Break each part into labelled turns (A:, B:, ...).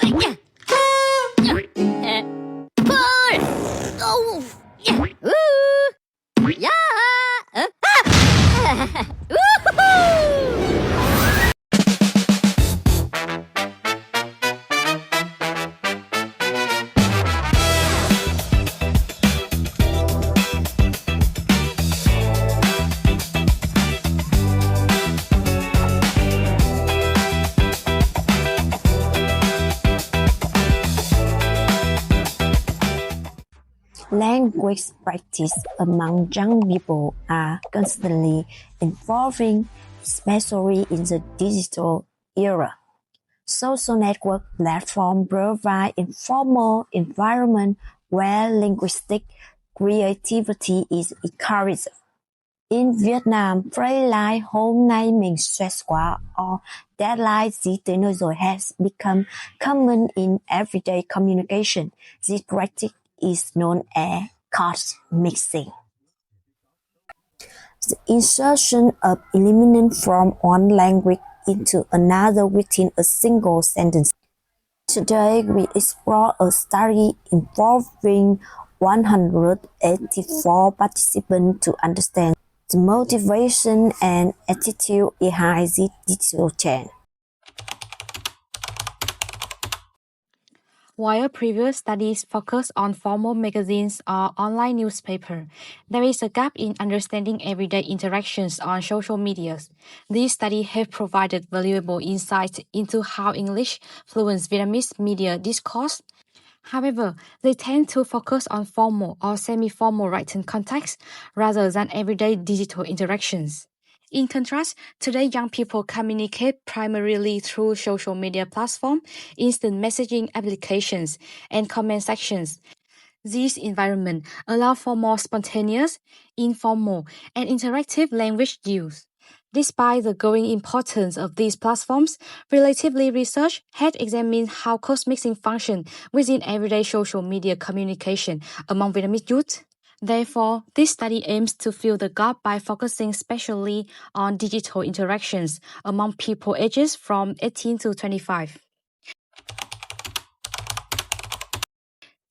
A: Oh, yeah. Yeah. Woohoo!
B: Language practice among young people are constantly evolving, especially in the digital era. Social network platforms provide informal environment where linguistic creativity is encouraged. In Vietnam, phrase like hôm nay mình stress quá or deadline gì tới nơi rồi has become common in everyday communication. This practice is known as code mixing. The insertion of elements from one language into another within a single sentence. Today, we explore a study involving 184 participants to understand the motivation and attitude behind this digital change.
C: While previous studies focused on formal magazines or online newspapers, there is a gap in understanding everyday interactions on social medias. These studies have provided valuable insights into how English fluent Vietnamese media discourse. However, they tend to focus on formal or semi-formal written context rather than everyday digital interactions. In contrast, today young people communicate primarily through social media platforms, instant messaging applications, and comment sections. These environments allow for more spontaneous, informal, and interactive language use. Despite the growing importance of these platforms, relatively research has examined how code mixing functions within everyday social media communication among Vietnamese youth. Therefore, this study aims to fill the gap by focusing especially on digital interactions among people ages from 18 to 25.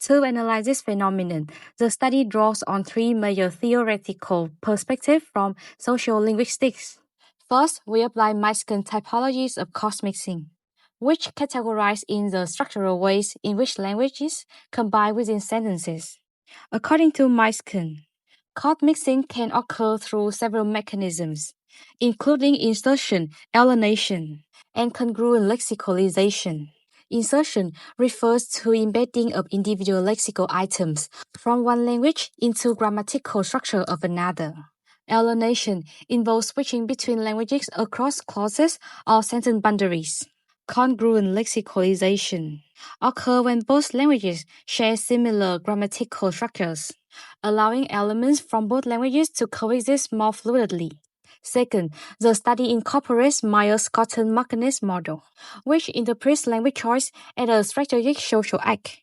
C: To analyze this phenomenon, the study draws on three major theoretical perspectives from sociolinguistics. First, we apply Meisken typologies of code mixing, which categorize in the structural ways in which languages combine within sentences. According to Meisken, code mixing can occur through several mechanisms, including insertion, alienation, and congruent lexicalization. Insertion refers to embedding of individual lexical items from one language into grammatical structure of another. Alienation involves switching between languages across clauses or sentence boundaries. Congruent lexicalization occur when both languages share similar grammatical structures, allowing elements from both languages to coexist more fluidly. Second, the study incorporates Myers-Scotton-Martinez model, which interprets language choice as a strategic social act.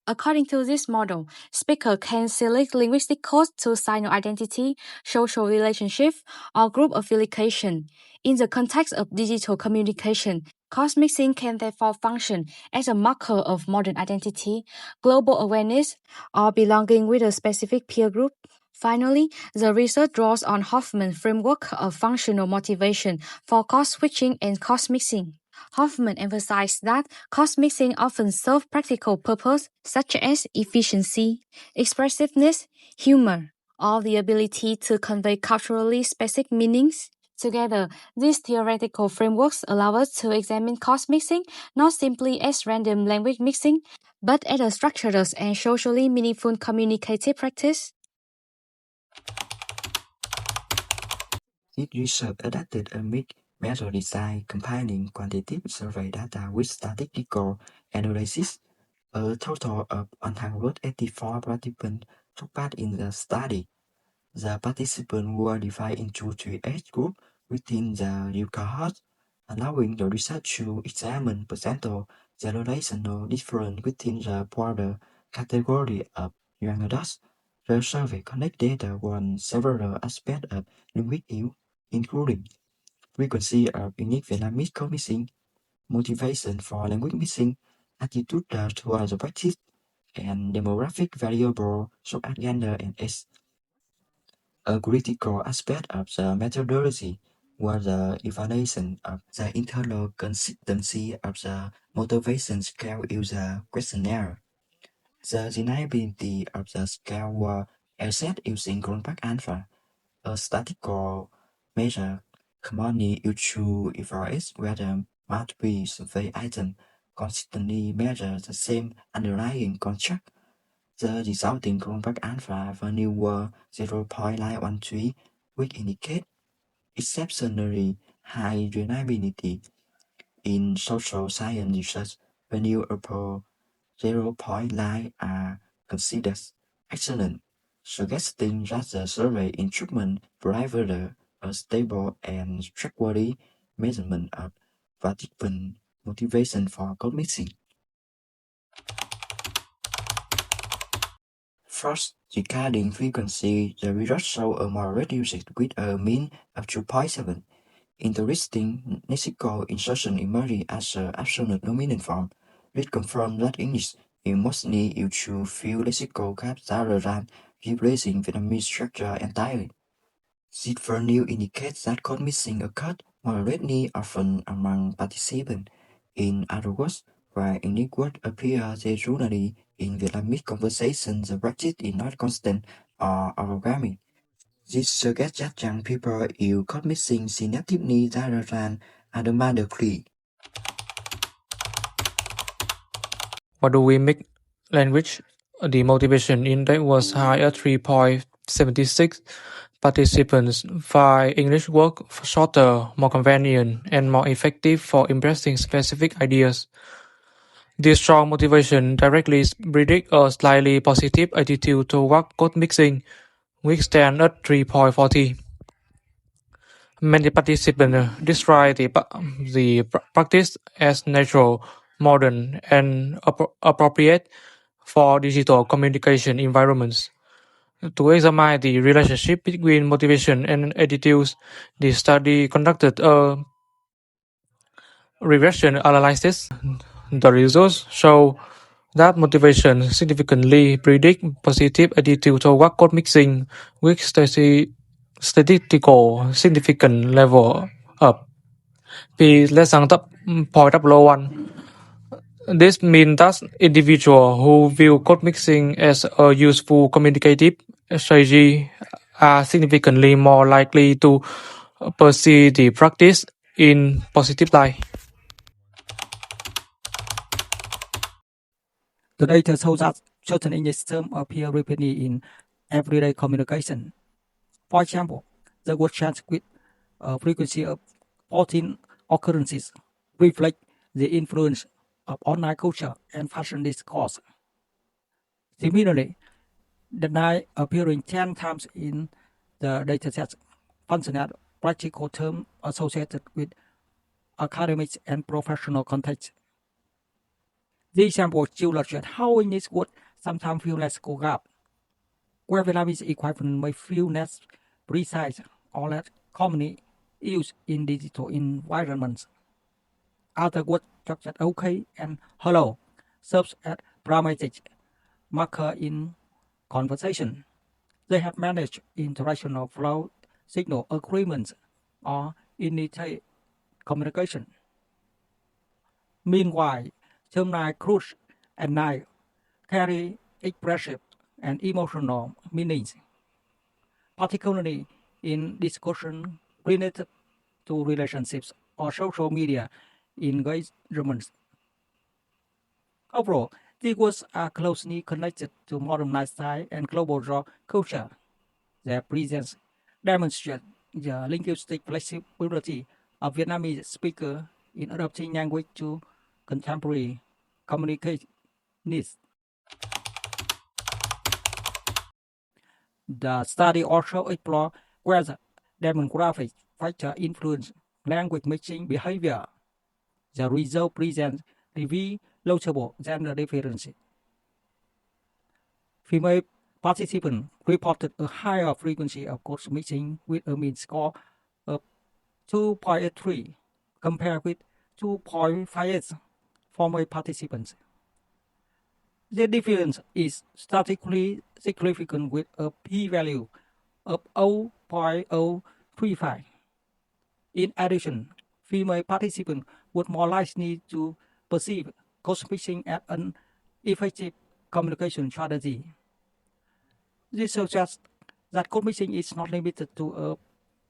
C: According to this model, speakers can select linguistic codes to signal identity, social relationship, or group affiliation. In the context of digital communication, code mixing can therefore function as a marker of modern identity, global awareness, or belonging with a specific peer group. Finally, the research draws on Hoffman's framework of functional motivation for code switching and code mixing. Hoffman emphasized that code mixing often serves practical purposes such as efficiency, expressiveness, humor, or the ability to convey culturally specific meanings. Together, these theoretical frameworks allow us to examine code mixing not simply as random language mixing, but as a structured and socially meaningful communicative practice.
D: This research adapted a mixed method design combining quantitative survey data with statistical analysis. A total of 184 participants took part in the study. The participants were divided into three age groups within the new cohort, allowing the research to examine potential generational difference within the broader category of young adults. The survey collected data on several aspects of linguistic use, including frequency of unique Vietnamese code mixing, motivation for language mixing, attitude towards the practice, and demographic variables such as gender and age. A critical aspect of the methodology was the evaluation of the internal consistency of the motivation scale used questionnaire. The deniability of the scale was assessed using Cronbach alpha, a statistical measure commonly used to evaluate whether multiple survey items consistently measure the same underlying construct. The resulting Cronbach alpha value were 0.913, which indicate exceptionally high reliability. In social science research, value above 0.9 are considered excellent, suggesting that the survey instrument provided a stable and trustworthy measurement of participant motivation for code mixing. First, regarding frequency, the results show a more reduced with a mean of 2.7. Interesting lexical insertion emerging as an absolute dominant form, which confirms that English is mostly used to fill lexical gaps rather than replacing Vietnamese structure entirely. This value indicates that code missing occurred moderately often among participants. In other words, while English words appear regularly in Vietnamese conversations, the practice is not constant or origami. This suggests that young people use code mixing selectively rather than automatically.
E: What do we make language? The motivation index was high at 3.76. Participants find English work shorter, more convenient, and more effective for impressing specific ideas. This strong motivation directly predicts a slightly positive attitude toward code mixing, which stands at 3.40. Many participants describe the practice as natural, modern, and appropriate for digital communication environments. To examine the relationship between motivation and attitudes, the study conducted a regression analysis. The results show that motivation significantly predicts positive attitude toward code mixing with statistical significant level up p less than 0.01. This means that individuals who view code mixing as a useful communicative strategy are significantly more likely to perceive the practice in positive light.
F: The data shows that certain English terms appear repeatedly in everyday communication. For example, the word chance with a frequency of 14 occurrences reflect the influence of online culture and fashion discourse. Similarly, the nine appearing 10 times in the dataset function as practical terms associated with academic and professional context. These examples illustrate how English would sometimes feel less coherent, where Vietnamese equivalent may feel less precise or less commonly used in digital environments. Other words such as okay and hello serve as pragmatic marker in conversation. They have managed international flow, signal agreements, or initiate communication. Meanwhile, terms like crush and knife carry expressive and emotional meanings, particularly in discussion related to relationships or social media engagements. Overall, these words are closely connected to modern lifestyle and global culture. Their presence demonstrates the linguistic flexibility of Vietnamese speakers in adapting language to contemporary communication needs. The study also explored whether demographic factors influence language mixing behavior. The result presents reveal notable gender differences. Female participants reported a higher frequency of code mixing with a mean score of 2.83 compared with 2.58 for male participants. The difference is statistically significant with a p-value of 0.035. In addition, female participants were more likely to perceive code switching as an effective communication strategy. This suggests that code mixing is not limited to a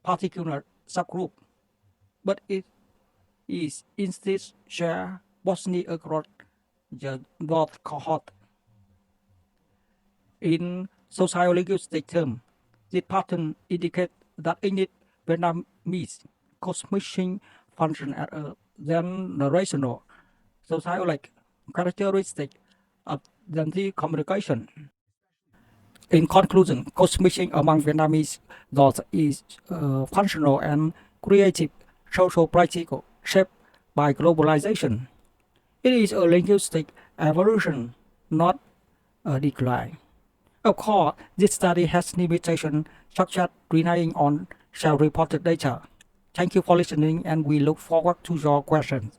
F: particular subgroup, but it is instead shared broadly across the broad cohort. In sociolinguistic terms, this pattern indicates that English Vietnamese code mixing function as a generational sociological characteristic of the communication. In conclusion, code switching among Vietnamese adults is functional and creative social practice shaped by globalization. It is a linguistic evolution, not a decline. Of course, this study has limitations such as relying on self-reported data. Thank you for listening, and we look forward to your questions.